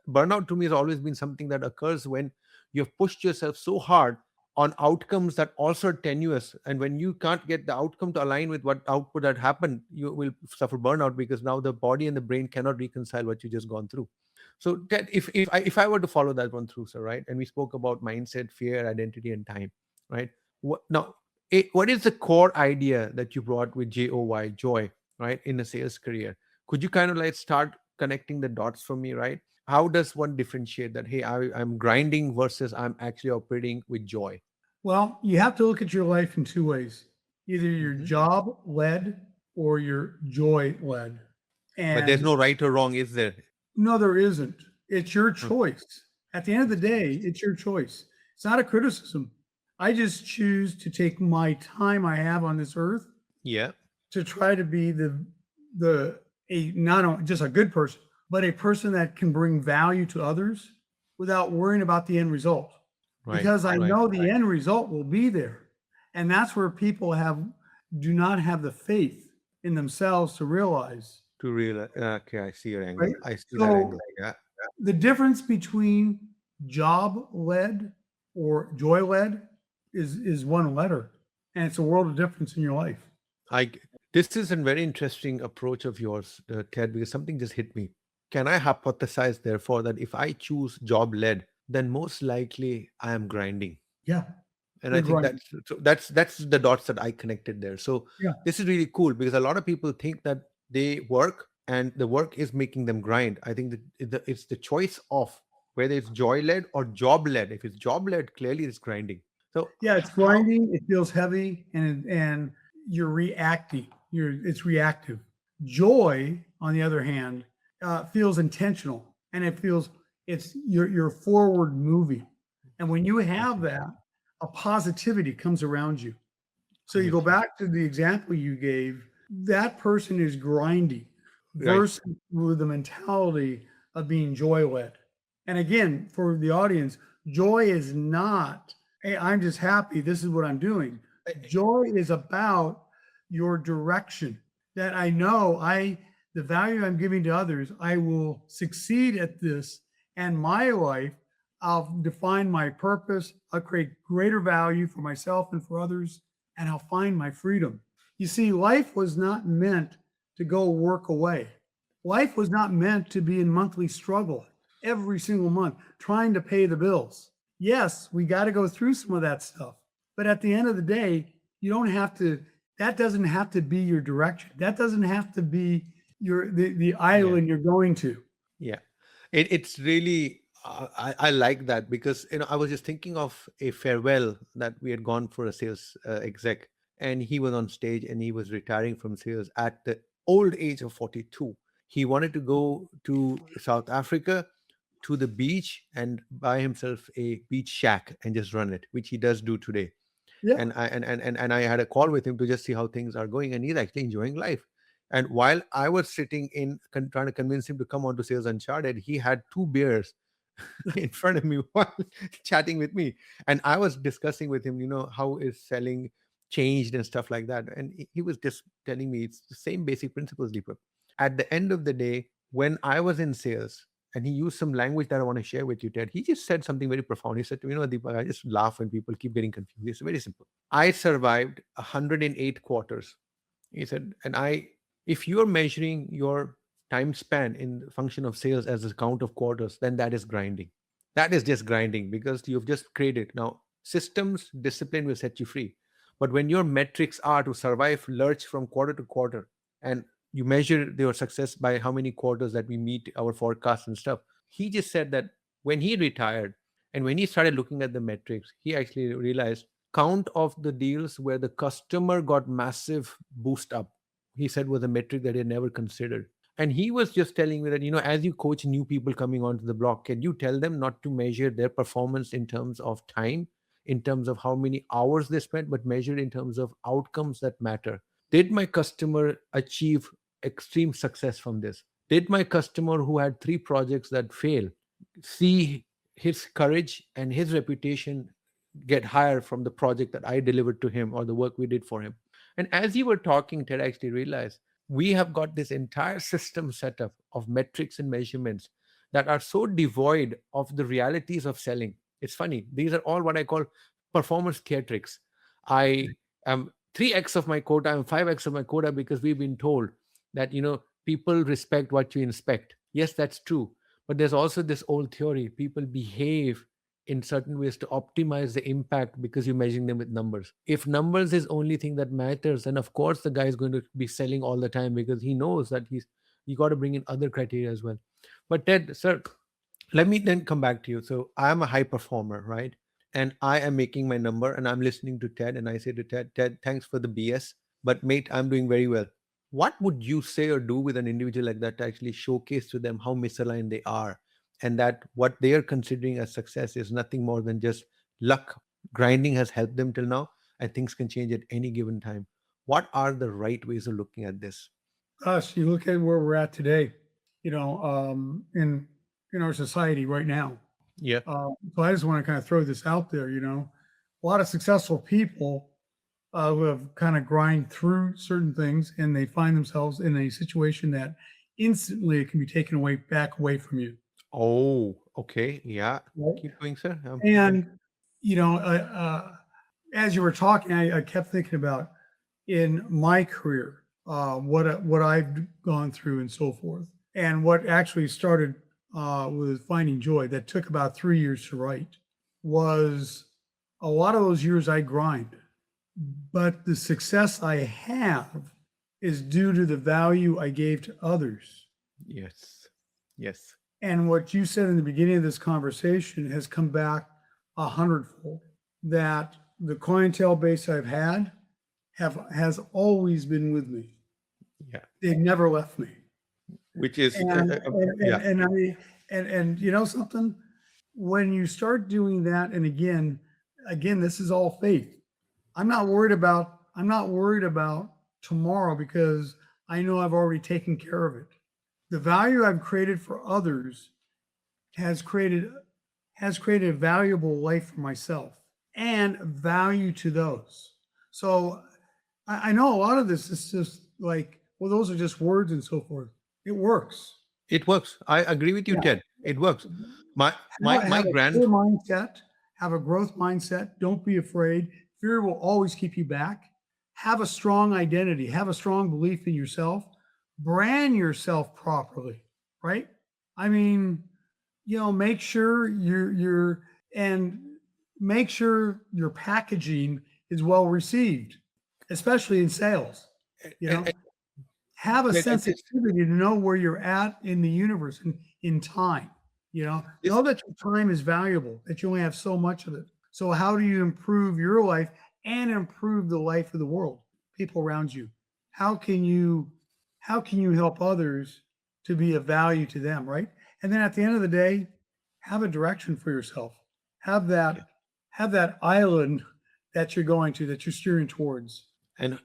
burnout to me has always been something that occurs when you have pushed yourself so hard on outcomes that also are tenuous, and when you can't get the outcome to align with what output that happened, you will suffer burnout because now the body and the brain cannot reconcile what you just gone through. So Ted, if I were to follow that one through, sir, right, and we spoke about mindset, fear, identity, and time, right? What is the core idea that you brought with joy, right, in a sales career? Could you kind of like start connecting the dots for me, right? How does one differentiate that, hey, I'm grinding versus I'm actually operating with joy? Well, you have to look at your life in two ways: either you're Mhm. job led or you're joy led. But there's And no right or wrong, is there? no, there isn't. It's your Huh. choice. At the end of the It's day, interesting. it's your choice. It's not a criticism. I just choose to take my time I have on this earth Yeah. to try to be the a not just a good person, but a person that can bring value to others without worrying about the end result. Right. Because I Right. know the end result will be there. And that's where people do not have the faith in themselves to realize, To realize, okay, I see your right? angle. I see that So angle. Yeah. the difference between job led or joy led is one letter, and it's a world of difference in your life. I g- this is a very interesting approach of yours, Ted, because something just hit me. Can I hypothesize, therefore, that if I choose job led, then most likely I am grinding? Yeah, And I you're think right. that's the dots that I connected there. So Yeah, this is really cool because a lot of people think that they work and the work is making them grind. I think that it's the choice of whether it's joy led or job led. If it's job led, clearly it's grinding. So yeah, it's how? grinding. It feels heavy, and you're reacting. It's reactive. Joy, on the other hand, feels intentional, and it feels you're forward moving. And when you I have see. that, a positivity comes around you. So I'm you go with you. back to the example you gave. That person is grinding Right. versus with the mentality of being joy led. And again, for the audience, joy is not, hey, I'm just happy. This is what I'm doing. Joy is about your direction. That I know the value I'm giving to others, I will succeed at this, and my life, I'll define my purpose. I'll create greater value for myself and for others, and I'll find my freedom. You see, life was not meant to go work away. Life was not meant to be in monthly struggle every single month trying to pay the bills. Yes, we got to go through some of that stuff. But at the end of the day, you don't have to, that doesn't have to be your direction. That doesn't have to be the Yeah. island you're going to. Yeah. It's really I like that because I was just thinking of a farewell that we had gone for a sales exec, and he was on stage and he was retiring from sales at the old age of 42. He wanted to go to South Africa to the beach and buy himself a beach shack and just run it, which he does do today. Yeah. And I had a call with him to just see how things are going, and he's actually enjoying life. And while I was sitting trying to convince him to come on to Sales Uncharted, he had two beers in front of me while chatting with me, and I was discussing with him, how is selling changed and stuff like that, and he was just telling me it's the same basic principles, Deepak. At the end of the day, when I was in sales, and he used some language that I want to share with you, Ted. He just said something very profound. He said to me, Deepak, I just laugh when people keep getting confused. It's very simple. I survived 108 quarters. He said, and if you're measuring your time span in the function of sales as a count of quarters, then that is grinding. That is just grinding because you've just created. Now, systems, discipline will set you free. But when your metrics are to survive, lurch from quarter to quarter, and you measure your success by how many quarters that we meet our forecasts and stuff. He just said that when he retired and when he started looking at the metrics, he actually realized count of the deals where the customer got massive boost up, he said, was a metric that he had never considered. And he was just telling me that, as you coach new people coming onto the block, can you tell them not to measure their performance in terms of time, in terms of how many hours they spent, but measure it in terms of outcomes that matter? Did my customer achieve extreme success from this? Did my customer who had 3 projects that fail see his courage and his reputation get higher from the project that I delivered to him or the work we did for him? And as you were talking, Ted, I actually realized we have got this entire system set up of metrics and measurements that are so devoid of the realities of selling. It's funny. These are all what I call performance care tricks. I am 3x of my quota, I'm 5x of my quota because we've been told that, people respect what you inspect. Yes, that's true. But there's also this old theory people behave in certain ways to optimize the impact because you're measuring them with numbers. If numbers is only thing that matters, then of course the guy is going to be selling all the time because he knows that you got to bring in other criteria as well. But Ted, sir, let me then come back to you. So I'm a high performer, right? And I am making my number and I'm listening to Ted and I say to Ted, thanks for the BS, but mate, I'm doing very well. What would you say or do with an individual like that to actually showcase to them how misaligned they are, and that what they are considering as success is nothing more than just luck? Grinding has helped them till now, and things can change at any given time. What are the right ways of looking at this? Us, you look at where we're at today, in our society right now. Yeah. So I just want to kind of throw this out there. A lot of successful people who have kind of grind through certain things, and they find themselves in a situation that instantly it can be taken away back away from you. Oh, okay. Yeah. Right. Keep going, sir. And you know, as you were talking, I kept thinking about in my career, what I've gone through and so forth, and what actually started with Finding Joy that took about 3 years to write was a lot of those years I grind, but the success I have is due to the value I gave to others. Yes. Yes. And what you said in the beginning of this conversation has come back 100-fold. That the clientele base I've had has always been with me. Yeah. They've never left me. Which is, And yeah. and I mean, and you know something, when you start doing that, and again, this is all faith. I'm not worried about tomorrow because I know I've already taken care of it. The value I've created for others has created a valuable life for myself and value to those. So I know a lot of this is just like, well, those are just words and so forth. It works. It works. I agree with you, Yeah. Ted. It works. My Have a grand clear mindset, have a growth mindset. Don't be afraid. Fear will always keep you back. Have a strong identity, have a strong belief in yourself, brand yourself properly, right? I mean, make sure and make sure your packaging is well received, especially in sales. You and, know, have a and this, sensitivity to know where you're at in the universe and in time. this Know that your time is valuable, that you only have so much of it. So how do you improve your life and improve the life of the world, people around you? How can you help others to be of value to them, right? And then at the end of the day, have a direction for yourself. Have yeah. that island that you're going to, that you're steering towards. And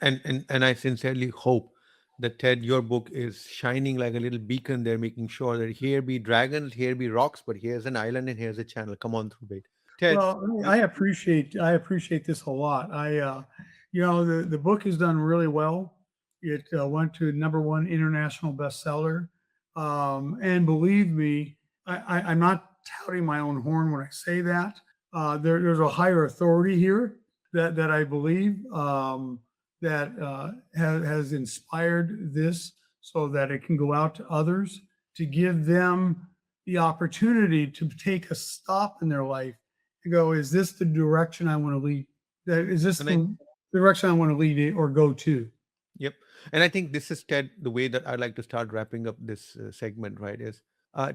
I sincerely hope that, Ted, your book is shining like a little beacon there, making sure that here be dragons, here be rocks, but here's an island and here's a channel. Come on through, mate. Ted. Well, I appreciate this a lot. The book has done really well. It went to #1 international bestseller, and believe me, I'm not touting my own horn when I say that. There's a higher authority here that I believe that has inspired this, so that it can go out to others to give them the opportunity to take a stop in their life and go, is this the direction I want to lead? Is this And I the direction I want to lead it or go to? Yep. And I think this is Ted, the way that I like to start wrapping up this segment, right? Is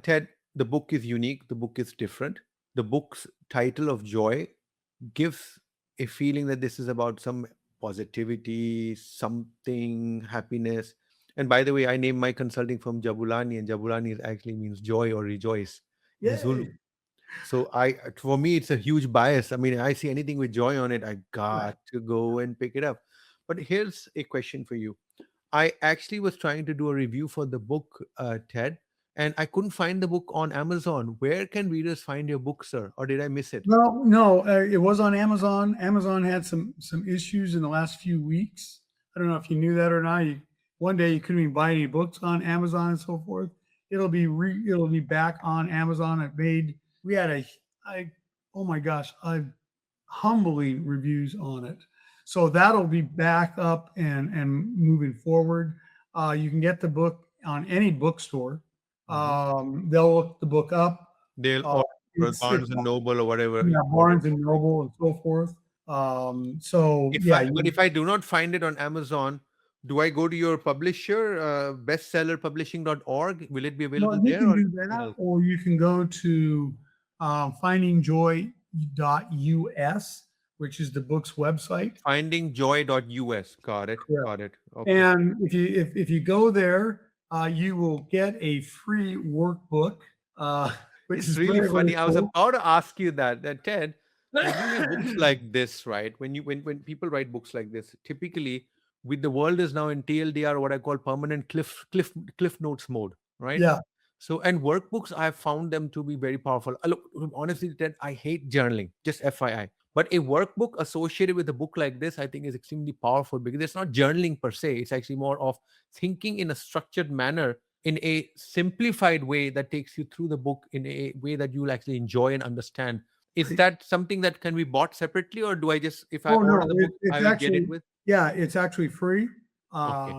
Ted, the book is unique, the book is different. The book's title of Joy gives a feeling that this is about some positivity, something, happiness. And by the way, I named my consulting firm Jabulani, and Jabulani actually means joy or rejoice in Zulu. Yay. So for me, it's a huge bias. I mean, I see anything with joy on it, I Right. got to go and pick it up. But here's a question for you. I actually was trying to do a review for the book, Ted, and I couldn't find the book on Amazon. Where can readers find your book, sir? Or did I miss it? Well, no, it was on Amazon. Amazon had some issues in the last few weeks. I don't know if you knew that or not. One day you couldn't even buy any books on Amazon and so forth. It'll be back on Amazon. It made we had a I oh my gosh, I humbling reviews on it. So that'll be back up and moving forward. You can get the book on any bookstore. Hmm. They'll look the book up. Dale Uh, or it's Barnes and Noble or whatever yeah, you call it. Barnes and Noble and so forth. So If yeah, I but if I do not find it on Amazon, do I go to your publisher, bestsellerpublishing.org? Will it be no, available you there can or do anywhere that, else? or you can go to findingjoy.us, which is the book's website. Findingjoy.us. Got it. Correct. Got it. Okay. And if you go there, you will get a free workbook, which It's is really very very funny. I was cool. about to ask you that Ted, when you hear books like this, right? When people write books like this, typically with the world is now in TLDR, what I call permanent cliff notes mode, right? Yeah, So and workbooks, I have found them to be very powerful. Look, honestly, Ted, I hate journaling. Just FYI. But a workbook associated with a book like this, I think, is extremely powerful because it's not journaling per se. It's actually more of thinking in a structured manner in a simplified way that takes you through the book in a way that you'll actually enjoy and understand. Is right. that something that can be bought separately, or do I just, if I Oh order no, the book, I it's will get it actually with? yeah, it's actually free. Okay.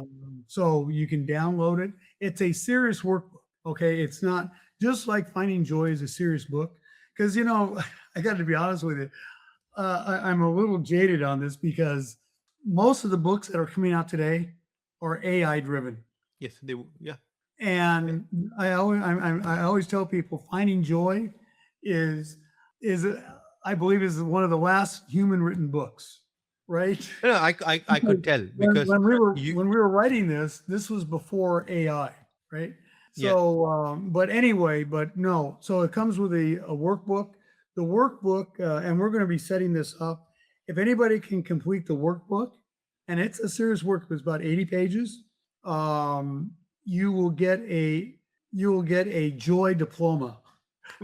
So you can download it. It's a serious workbook. Okay, it's not just like Finding Joy is a serious book because I got to be honest with you. I'm a little jaded on this because most of the books that are coming out today are AI driven. Yes, yeah. Yeah. And I always tell people Finding Joy is is I believe is one of the last human written books, right? No, I Because could tell because you, when we were writing this was before AI, right? yeah. So, but anyway, but no. So it comes with a workbook. The workbook, and we're going to be setting this up. If anybody can complete the workbook, and it's a serious workbook, it's about 80 pages. Um, you will get a joy diploma,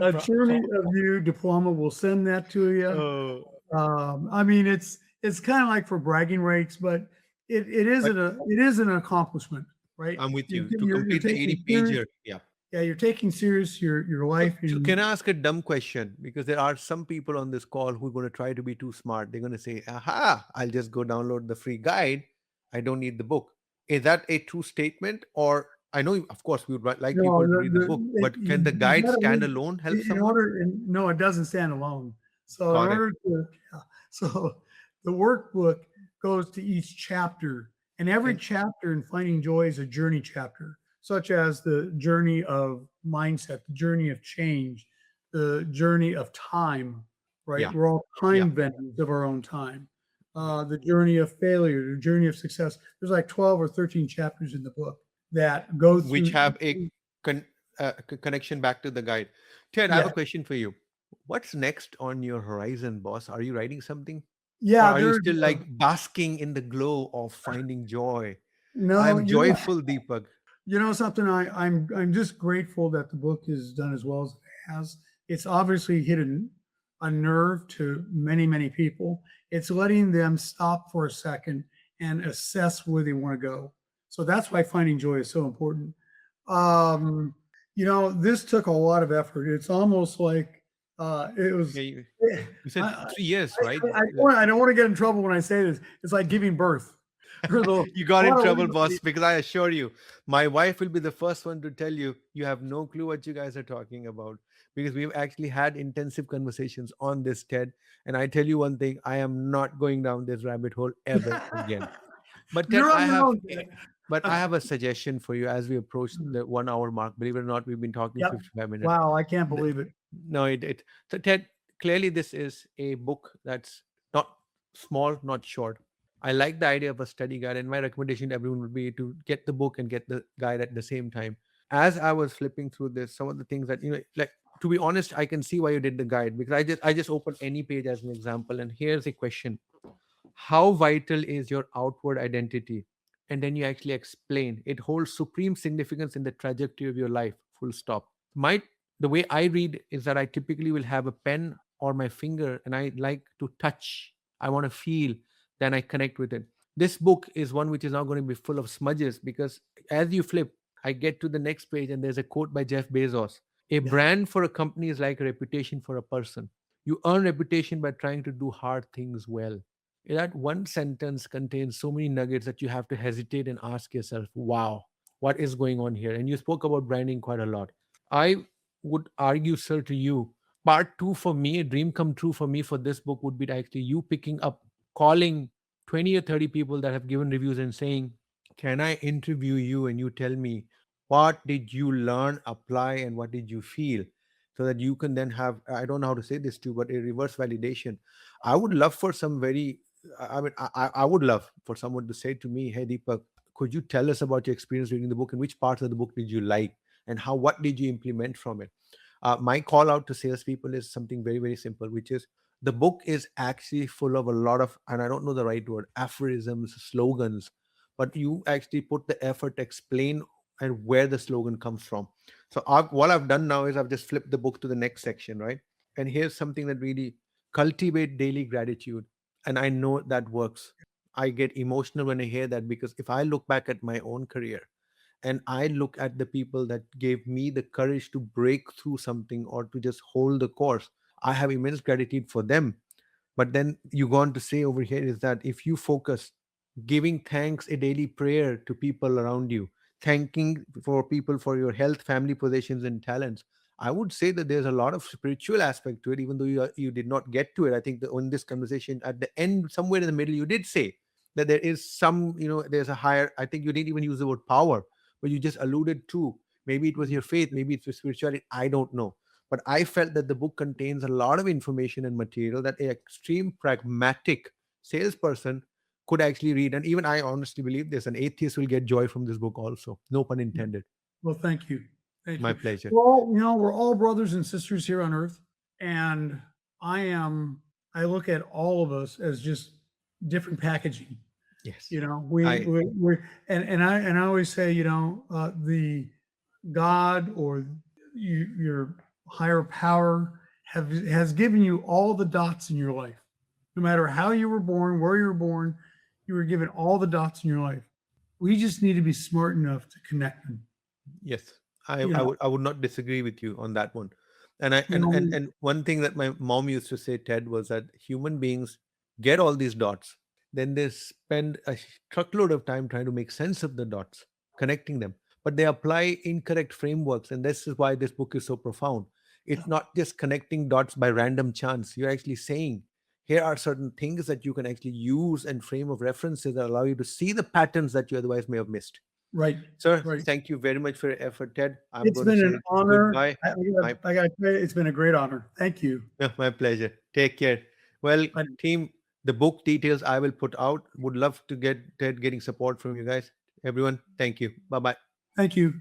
a journey of you diploma. We'll send that to you. Oh, I mean, it's kind of like for bragging rights, but but it is an accomplishment, right? I'm with you. To You're complete the taking 80 serious, pager. Yeah. yeah, you're taking serious your So, life so and can I ask a dumb question? Because there are some people on this call who are going to try to be too smart. They're going to say, aha, I'll just go download the free guide. I don't need the book. Is that a true statement? Or I know, of course, we would like no, people to read the book, but can the you guide got to stand read alone help in someone? order. And no, it doesn't stand alone. So in Got it. order to, yeah, so the workbook goes to each chapter, and every And chapter in Finding Joy is a journey chapter, such as the journey of mindset, the journey of change, the journey of time. Right, yeah, we're all yeah. time vendors of our own time. Yeah. The journey of failure, the journey of success. There's like 12 or 13 chapters in the book that go Which through. have a con- connection back to the guide. Ted, I have Yeah, a question for you. What's next on your horizon, boss? Are you writing something? Or yeah. are you There's still like basking in the glow of finding joy? no, I'm joyful, Deepak. something. I'm just grateful that the book is done as well as it has. It's obviously hit a nerve to many people. It's letting them stop for a second and assess where they want to go. So that's why Finding Joy is so important. Um, this took a lot of effort. It's almost like it Yeah, was. you said I, 3 years, right? I don't want to get in trouble when I say this. It's like giving birth. For the You got a in lot of trouble, women, boss, because I assure you, my wife will be the first one to tell you, you have no clue what you guys are talking about. Because we've actually had intensive conversations on this, Ted. And I tell you one thing, I am not going down this rabbit hole ever again. But Ted, You're on your own, Ted. but I have a suggestion for you as we approach the 1 hour mark. Believe it or not, we've been talking Yep. 55 minutes. Wow, I can't believe it. No, it. So Ted, clearly this is a book that's not small, not short. I like the idea of a study guide, and my recommendation to everyone would be to get the book and get the guide at the same time. As I was flipping through this, some of the things that like, to be honest, I can see why you did the guide, because I just opened any page as an example, and here's a question: how vital is your outward identity? And then you actually explain it holds supreme significance in the trajectory of your life. Full stop. The way I read is that I typically will have a pen or my finger, and I like to touch. I want to feel, then I connect with it. This book is one which is now going to be full of smudges, because as you flip, I get to the next page and there's a quote by Jeff Bezos: a Yeah. brand for a company is like a reputation for a person. You earn reputation by trying to do hard things well. That one sentence contains so many nuggets that you have to hesitate and ask yourself, wow, what is going on here? And you spoke about branding quite a lot. I would argue, sir, to you, part two for me, a dream come true for me for this book would be actually you picking up, calling 20 or 30 people that have given reviews and saying, can I interview you and you tell me what did you learn, apply, and what did you feel? So that you can then have, I don't know how to say this too, but a reverse validation. I would love for some very, I mean, I would love for someone to say to me, hey, Deepak, could you tell us about your experience reading the book and which parts of the book did you like and what did you implement from it? My call out to salespeople is something very, very simple, which is the book is actually full of a lot of, and I don't know the right word, aphorisms, slogans, but you actually put the effort to explain and where the slogan comes from. So what I've done now is I've just flipped the book to the next section, right? And here's something that really cultivate daily gratitude. And I know that works. I get emotional when I hear that, because if I look back at my own career and I look at the people that gave me the courage to break through something or to just hold the course, I have immense gratitude for them. But then you go on to say over here is that if you focus giving thanks, a daily prayer to people around you, thanking for people for your health, family, possessions, and talents, I would say that there's a lot of spiritual aspect to it, even though you did not get to it. I think that in this conversation, at the end, somewhere in the middle, you did say that there is some, there's a higher, I think you didn't even use the word power, but you just alluded to maybe it was your faith, maybe it's your spirituality. I don't know. But I felt that the book contains a lot of information and material that an extreme pragmatic salesperson could actually read. And even I honestly believe this, an atheist will get joy from this book also. No pun intended. Well, thank you. Thank My you. pleasure. Well, we're all brothers and sisters here on earth. And I look at all of us as just different packaging. Yes. I We and I always say, the God or your higher power has given you all the dots in your life. No matter how you were born, where you were born, you were given all the dots in your life. We just need to be smart enough to connect them. Yes, You know, I would not disagree with you on that one. And I you know, and one thing that my mom used to say, Ted, was that human beings get all these dots, then they spend a truckload of time trying to make sense of the dots, connecting them. But they apply incorrect frameworks, and this is why this book is so profound. It's not just connecting dots by random chance. You're actually saying here are certain things that you can actually use and frame of references that allow you to see the patterns that you otherwise may have missed. right, Sir, right. thank you very much for your effort, Ted. I'm It's going to been an say honor. goodbye. My, I got to say, it's been a great honor. Thank you. my pleasure. Take care. Well, I, team, the book details I will put out. Would love to get Ted getting support from you guys. Everyone, thank you. Bye bye. thank you.